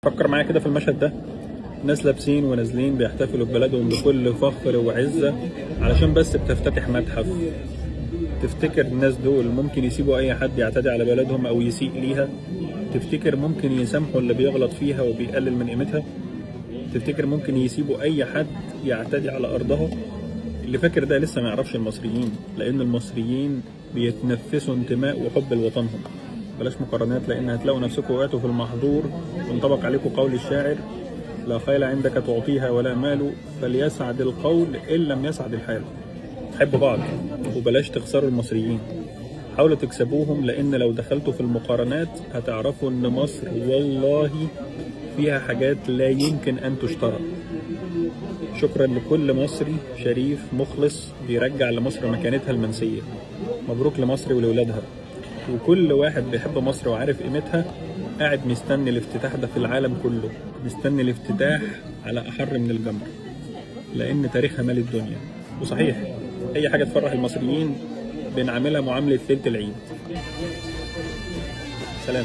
فكر معايا كده في المشهد ده، ناس لابسين ونازلين بيحتفلوا ببلدهم بكل فخر وعزة علشان بس بتفتتح متحف. تفتكر الناس دول ممكن يسيبوا أي حد يعتدي على بلدهم أو يسيء ليها؟ تفتكر ممكن يسامحوا اللي بيغلط فيها وبيقلل من قيمتها؟ تفتكر ممكن يسيبوا أي حد يعتدي على أرضها؟ اللي فاكر ده لسه ما يعرفش المصريين، لأن المصريين بيتنفسوا انتماء وحب لوطنهم. بلاش مقارنات، لأن هتلاقوا نفسكم وقعتوا في المحظور وانطبق عليكم قول الشاعر: لا خيل عندك تعطيها ولا مال، فليسعد القول إن لم يسعد الحال. حبوا بعض وبلاش تخسروا المصريين، حاولوا تكسبوهم، لأن لو دخلتوا في المقارنات هتعرفوا إن مصر والله فيها حاجات لا يمكن أن تشترى. شكرا لكل مصري شريف مخلص بيرجع لمصر مكانتها المنسية. مبروك لمصر ولولادها، وكل واحد بيحب مصر وعارف قيمتها قاعد مستني الافتتاح ده في العالم كله، مستني الافتتاح على أحر من الجمر، لأن تاريخها مال الدنيا. وصحيح أي حاجة تفرح المصريين بنعملها معاملة ليلة العيد. سلام.